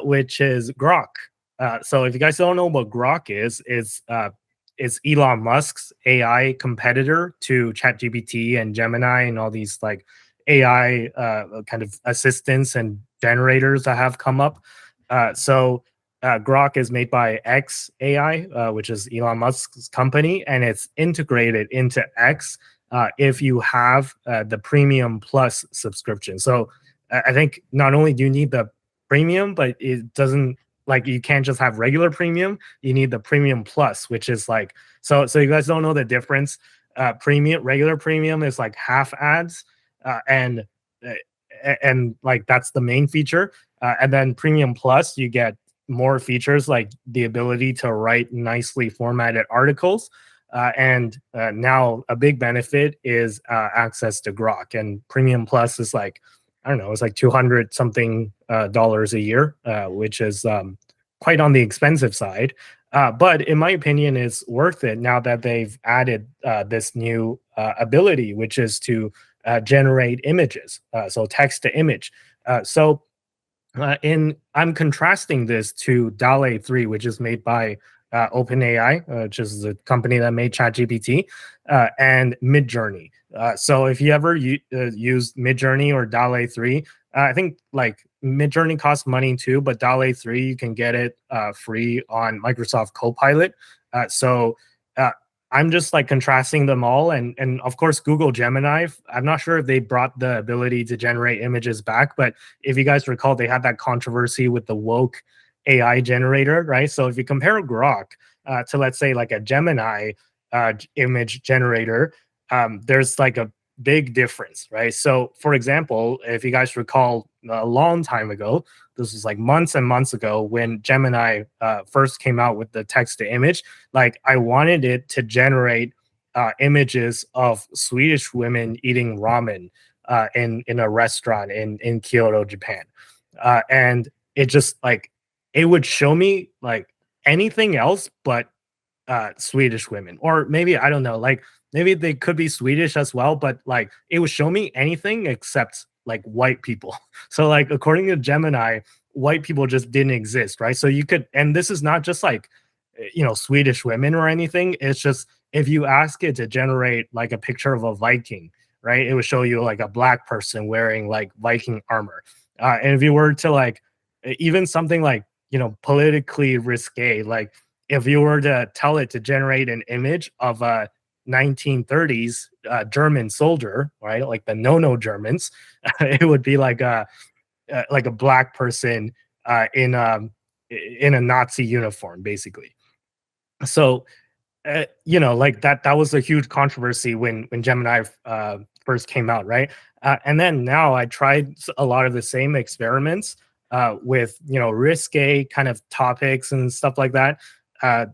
which is Grok. So if you guys don't know what Grok is, it's Elon Musk's AI competitor to ChatGPT and Gemini and all these like AI kind of assistants and generators that have come up. Grok is made by X.AI, which is Elon Musk's company, and it's integrated into X if you have the Premium Plus subscription. So I think not only do you need the premium, but it doesn't like you can't just have regular premium. You need the Premium Plus, which is like so. You guys don't know the difference. Regular premium is like half ads, uh, and like that's the main feature. And then Premium Plus, you get more features like the ability to write nicely formatted articles. And now a big benefit is access to Grok. And Premium Plus is like, I don't know, it's like 200 something dollars a year, which is quite on the expensive side. But in my opinion, it's worth it now that they've added this new ability, which is to generate images, so text to image. So in I'm contrasting this to DALL-E 3, which is made by OpenAI, which is the company that made ChatGPT, and Midjourney. So if you ever used Midjourney or DALL-E 3, I think like Midjourney costs money too, but DALL-E 3 you can get it free on Microsoft Copilot. So I'm just like contrasting them all, and of course Google Gemini. I'm not sure if they brought the ability to generate images back, but if you guys recall, they had that controversy with the woke AI generator, right? So if you compare Grok to let's say like a Gemini image generator, there's like a big difference, right? So for example, if you guys recall a long time ago, this was like months and months ago when Gemini first came out with the text to image, like I wanted it to generate images of Swedish women eating ramen in a restaurant in Kyoto, Japan. And it just like it would show me like anything else but Swedish women, or maybe I don't know, like maybe they could be Swedish as well, but like it would show me anything except like white people. So like according to Gemini, white people just didn't exist, right? So you could, and this is not just like Swedish women or anything. It's just if you ask it to generate like a picture of a Viking, right? It would show you like a black person wearing like Viking armor. And if you were to like even something like politically risque, like if you were to tell it to generate an image of a 1930s German soldier, right? Like the no Germans, it would be like a black person in a Nazi uniform, basically. So like that was a huge controversy when Gemini first came out, right? And then now I tried a lot of the same experiments with risque kind of topics and stuff like that to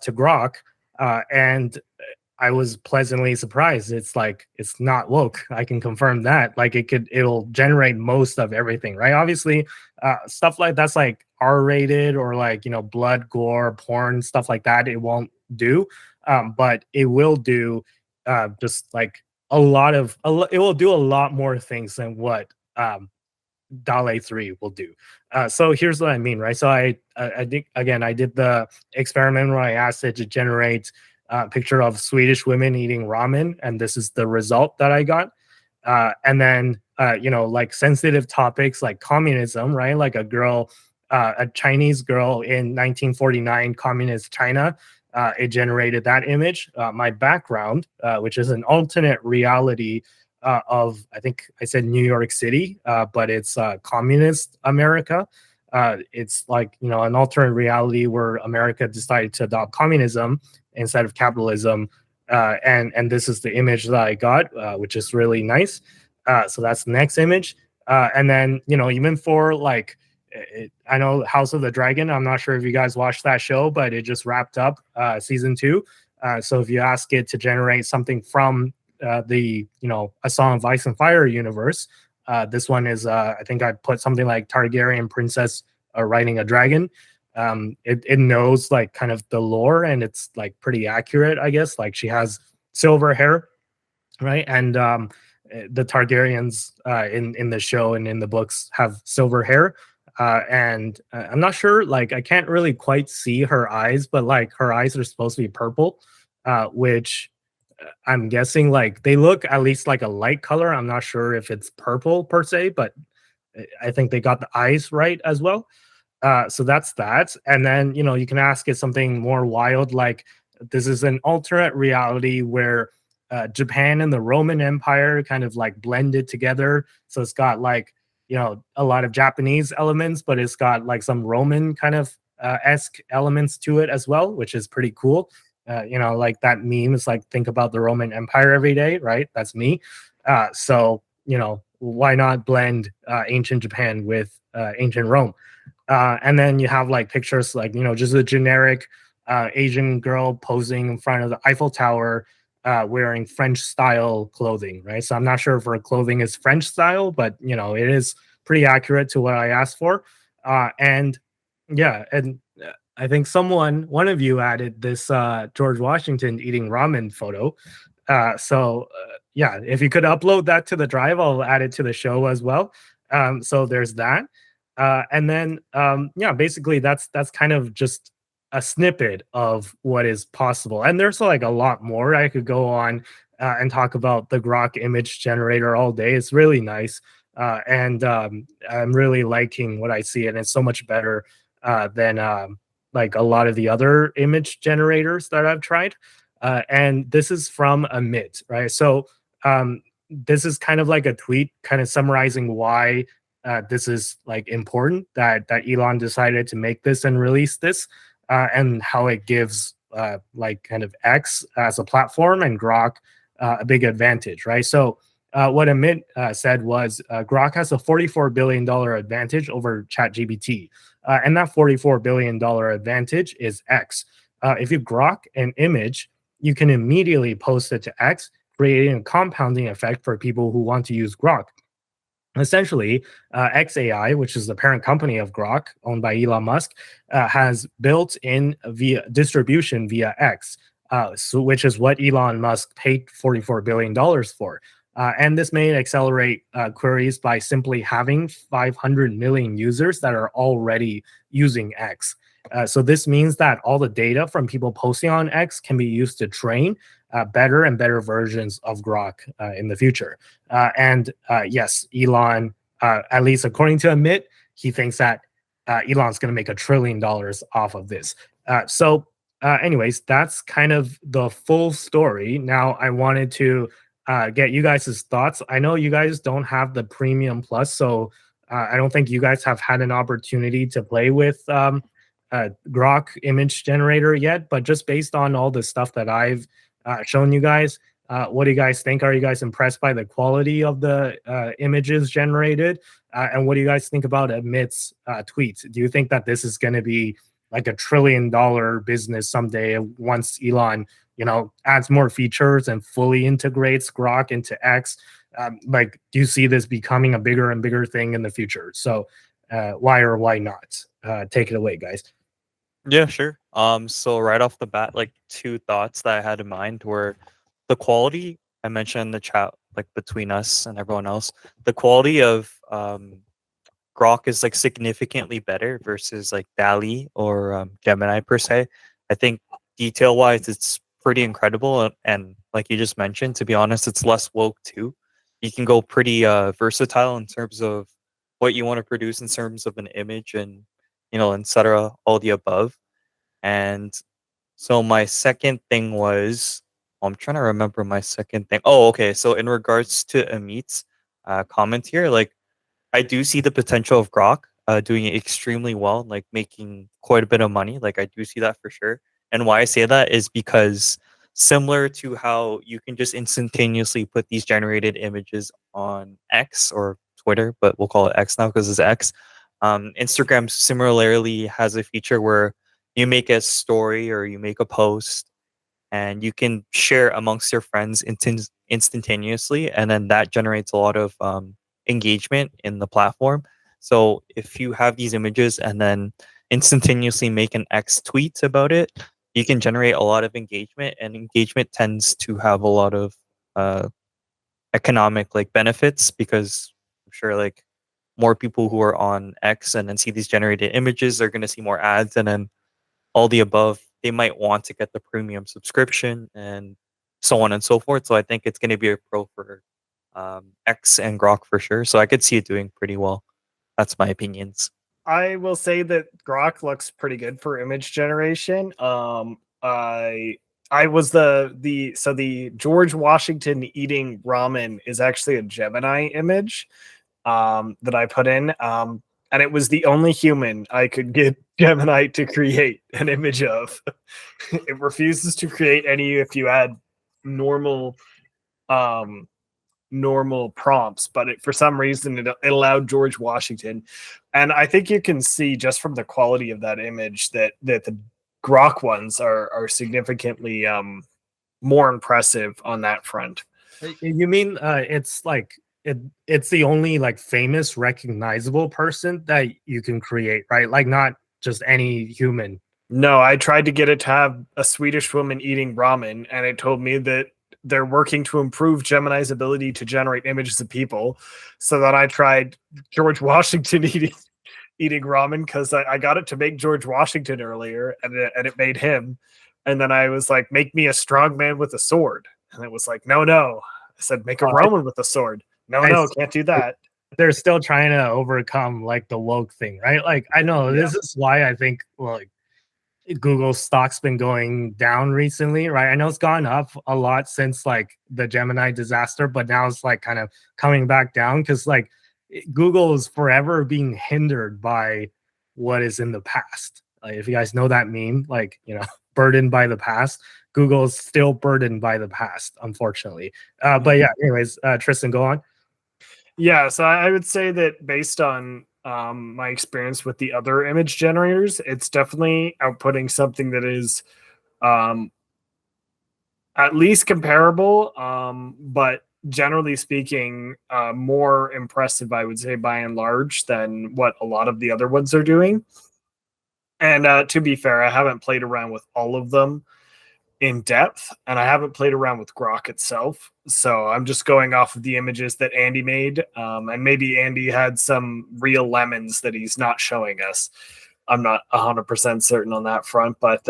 Grok, and I was pleasantly surprised. It's not woke. I can confirm that. Like it'll generate most of everything, right? Obviously, stuff like that's like R-rated or like blood, gore, porn, stuff like that. It won't do, but it will do just like it will do a lot more things than what DALL-E 3 will do. So here's what I mean, right? So I think again I did the experiment where I asked it to generate a picture of Swedish women eating ramen, and this is the result that I got. And then like sensitive topics like communism, right? Like a Chinese girl in 1949 communist China. It generated that image. My background, which is an alternate reality of, I think I said New York City, but it's communist America. It's like an alternate reality where America decided to adopt communism instead of capitalism, and this is the image that I got, which is really nice. So that's the next image, and then even for like I know House of the Dragon. I'm not sure if you guys watched that show, but it just wrapped up season 2. So if you ask it to generate something from the A Song of Ice and Fire universe, this one is I think I put something like Targaryen princess riding a dragon. It knows like kind of the lore, and it's like pretty accurate, I guess. Like she has silver hair, right? And the Targaryens in the show and in the books have silver hair. and I'm not sure. Like, I can't really quite see her eyes, but like her eyes are supposed to be purple, which I'm guessing like they look at least like a light color. I'm not sure if it's purple per se, but I think they got the eyes right as well. So that's that. And then, you can ask it something more wild, like this is an alternate reality where Japan and the Roman Empire kind of like blended together. So it's got like, a lot of Japanese elements, but it's got like some Roman kind of esque elements to it as well, which is pretty cool. Like that meme is like, think about the Roman Empire every day, right? That's me. So, why not blend ancient Japan with ancient Rome? And then you have like pictures like, just a generic Asian girl posing in front of the Eiffel Tower wearing French style clothing, right? So I'm not sure if her clothing is French style, but it is pretty accurate to what I asked for. And yeah, and I think one of you added this George Washington eating ramen photo. Yeah, if you could upload that to the drive, I'll add it to the show as well. So there's that. And then yeah, basically that's kind of just a snippet of what is possible. And there's like a lot more. I could go on and talk about the Grok image generator all day. It's really nice. And I'm really liking what I see, and it's so much better than like a lot of the other image generators that I've tried. And this is from Emit, right? So this is kind of like a tweet, kind of summarizing why this is like important that Elon decided to make this and release this, and how it gives like kind of X as a platform and Grok a big advantage, right? So what Amit said was Grok has a $44 billion advantage over ChatGPT, and that $44 billion advantage is X. If you Grok an image, you can immediately post it to X, creating a compounding effect for people who want to use Grok. Essentially, X.AI, which is the parent company of Grok, owned by Elon Musk, has built in via distribution via X, which is what Elon Musk paid $44 billion for. And this may accelerate queries by simply having 500 million users that are already using X. So this means that all the data from people posting on X can be used to train better and better versions of Grok in the future. And yes, Elon, at least according to Amit, he thinks that Elon's going to make $1 trillion off of this. Anyways, that's kind of the full story. Now, I wanted to get you guys' thoughts. I know you guys don't have the Premium Plus, so I don't think you guys have had an opportunity to play with Grok image generator yet. But just based on all the stuff that I've shown you guys, what do you guys think? Are you guys impressed by the quality of the images generated? And what do you guys think about Amit's tweets? Do you think that this is going to be like $1 trillion business someday once Elon, adds more features and fully integrates Grok into X? Like, do you see this becoming a bigger and bigger thing in the future? So, why or why not? Take it away, guys. Yeah, sure. So right off the bat, like two thoughts that I had in mind were the quality I mentioned in the chat, like between us and everyone else. The quality of Grok is like significantly better versus like DALI or Gemini per se. I think detail wise, it's pretty incredible, and like you just mentioned, to be honest, it's less woke too. You can go pretty versatile in terms of what you want to produce in terms of an image and etc. All the above. And so my second thing was, I'm trying to remember my second thing. Oh, okay. So in regards to Amit's comment here, like I do see the potential of Grok doing it extremely well, like making quite a bit of money. Like I do see that for sure. And why I say that is because similar to how you can just instantaneously put these generated images on X or Twitter, but we'll call it X now because it's X. Instagram similarly has a feature where you make a story or you make a post and you can share amongst your friends instantaneously, and then that generates a lot of engagement in the platform. So if you have these images and then instantaneously make an X tweet about it, you can generate a lot of engagement, and engagement tends to have a lot of uh, economic like benefits because I'm sure like more people who are on X and then see these generated images, they're going to see more ads, and then all the above, they might want to get the premium subscription and so on and so forth. So I think it's going to be a pro for X and Grok for sure. So I could see it doing pretty well. That's my opinions. I will say that Grok looks pretty good for image generation. I was the George Washington eating ramen is actually a Gemini image that I put in. And it was the only human I could get Gemini to create an image of. It refuses to create any if you add normal normal prompts, but for some reason it allowed George Washington. And I think you can see just from the quality of that image that the Grok ones are significantly more impressive on that front. You mean it's like it's the only like famous recognizable person that you can create, right? Like not just any human. No, I tried to get it to have a Swedish woman eating ramen, and it told me that they're working to improve Gemini's ability to generate images of people. So then I tried George Washington eating ramen because I got it to make George Washington earlier, and it made him. And then I was like, make me a strong man with a sword. And it was like, no. I said, make a Roman with a sword. No, can't do that. They're still trying to overcome like the woke thing, right? Like I know this is why I think like Google stock's been going down recently, right? I know it's gone up a lot since like the Gemini disaster, but now it's like kind of coming back down because like Google is forever being hindered by what is in the past. Like, if you guys know that meme, like, burdened by the past, Google is still burdened by the past, unfortunately. But yeah, anyways, Tristan, go on. Yeah, so I would say that based on my experience with the other image generators, it's definitely outputting something that is at least comparable, but generally speaking, more impressive, I would say, by and large, than what a lot of the other ones are doing. And to be fair, I haven't played around with all of them in depth, and I haven't played around with Grok itself. So I'm just going off of the images that Andy made. And maybe Andy had some real lemons that he's not showing us. I'm not 100% certain on that front, but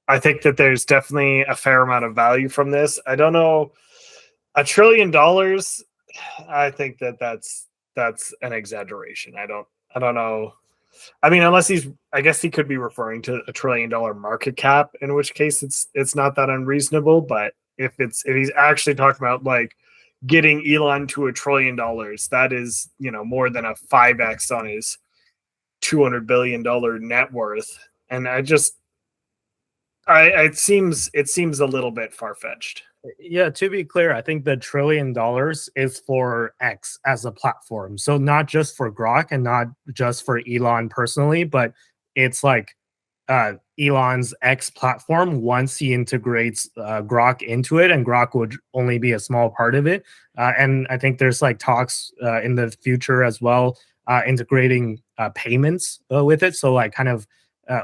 I think that there's definitely a fair amount of value from this. I don't know, $1 trillion. I think that's an exaggeration. I don't know. I mean, I guess he could be referring to $1 trillion market cap, in which case it's not that unreasonable. But if he's actually talking about like getting Elon to $1 trillion, that is, more than a 5x on his $200 billion net worth. And it seems a little bit far-fetched. Yeah, to be clear, I think the $1 trillion is for X as a platform. So not just for Grok and not just for Elon personally, but it's like Elon's X platform once he integrates Grok into it, and Grok would only be a small part of it. And I think there's like talks in the future as well, integrating payments with it. So like kind of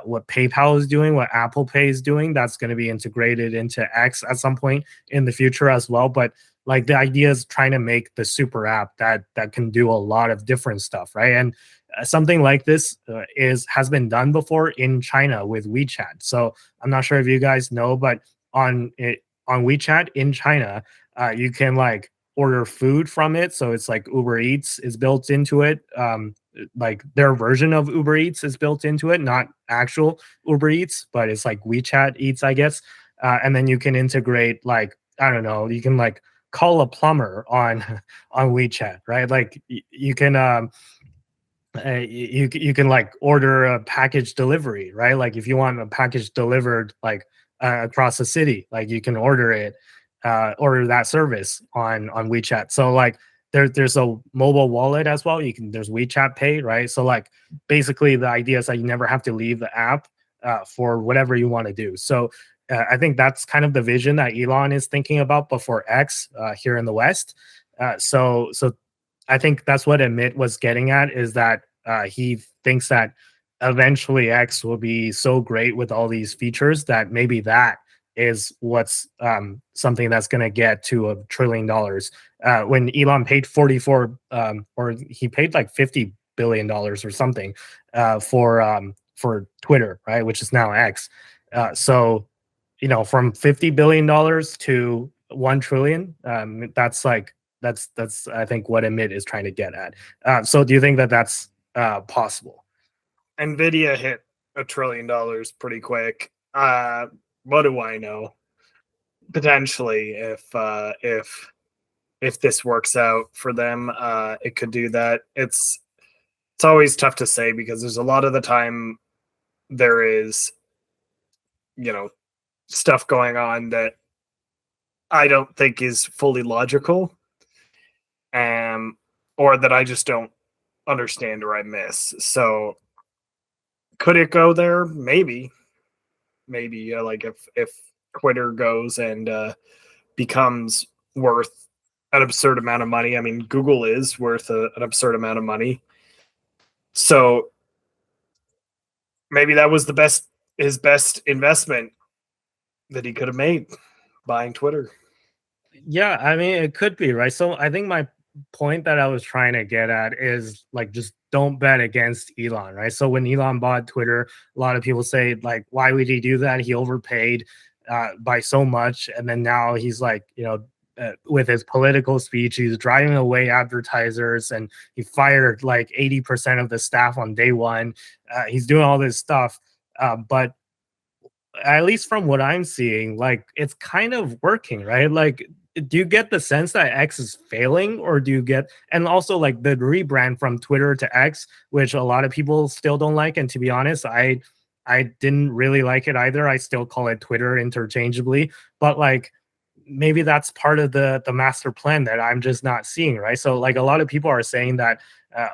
what PayPal is doing, what Apple Pay is doing, that's going to be integrated into X at some point in the future as well. But like the idea is trying to make the super app that can do a lot of different stuff, right? And something like this has been done before in China with WeChat. So I'm not sure if you guys know, but on WeChat in China, you can like order food from it. So it's like Uber Eats is built into it. Like their version of Uber Eats is built into it, not actual Uber Eats, but it's like WeChat Eats, I guess. And then you can integrate like, I don't know, you can like call a plumber on WeChat, right? Like you can you can like order a package delivery, right? Like if you want a package delivered like across the city, like you can order that service on WeChat. So like there's a mobile wallet as well. There's WeChat Pay, right? So like basically the idea is that you never have to leave the app for whatever you want to do. So I think that's kind of the vision that Elon is thinking about before X here in the West. So I think that's what Amit was getting at, is that he thinks that eventually X will be so great with all these features that maybe that is what's something that's going to get to $1 trillion. When Elon paid 44 or he paid like $50 billion or something for Twitter, right, which is now X. So from $50 billion to 1 trillion, that's I think what Emit is trying to get at. So do you think that that's possible? Nvidia hit $1 trillion pretty quick. What do I know? Potentially, if this works out for them, it could do that. It's always tough to say because there's a lot of the time there is, stuff going on that I don't think is fully logical, or that I just don't understand or I miss. So could it go there? Maybe. Like if Twitter goes and becomes worth an absurd amount of money. I mean, Google is worth an absurd amount of money. So maybe that was his best investment that he could have made, buying Twitter. Yeah, I mean, it could be, right? So I think my point that I was trying to get at is like, just don't bet against Elon, right? So when Elon bought Twitter, a lot of people say, like, why would he do that? He overpaid by so much. And then now he's like, with his political speech, he's driving away advertisers and he fired like 80% of the staff on day one. He's doing all this stuff. But at least from what I'm seeing, like, it's kind of working, right? Like, do you get the sense that X is failing, or do you get, and also like the rebrand from Twitter to X, which a lot of people still don't like, and to be honest, I didn't really like it either. I still call it Twitter interchangeably, but like maybe that's part of the master plan that I'm just not seeing, right? So like a lot of people are saying that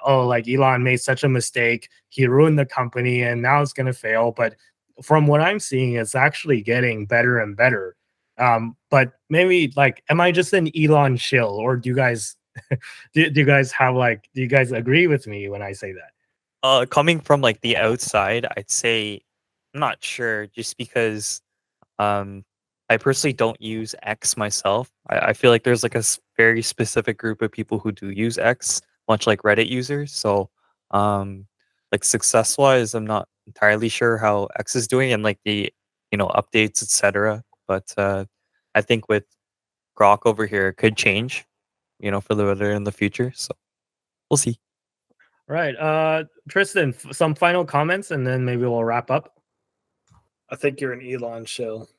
like Elon made such a mistake, he ruined the company and now it's going to fail, but from what I'm seeing, it's actually getting better and better. But maybe, like, am I just an Elon shill, or do you guys do you guys have like, do you guys agree with me when I say that? Coming from like the outside, I'd say I'm not sure, just because um I personally don't use X myself. I feel like there's like very specific group of people who do use X, much like Reddit users. So like success wise, I'm not entirely sure how X is doing and like the updates, etc. But I think with Grok over here, it could change, for the better in the future. So we'll see. Right. Tristan, some final comments and then maybe we'll wrap up. I think you're an Elon shill.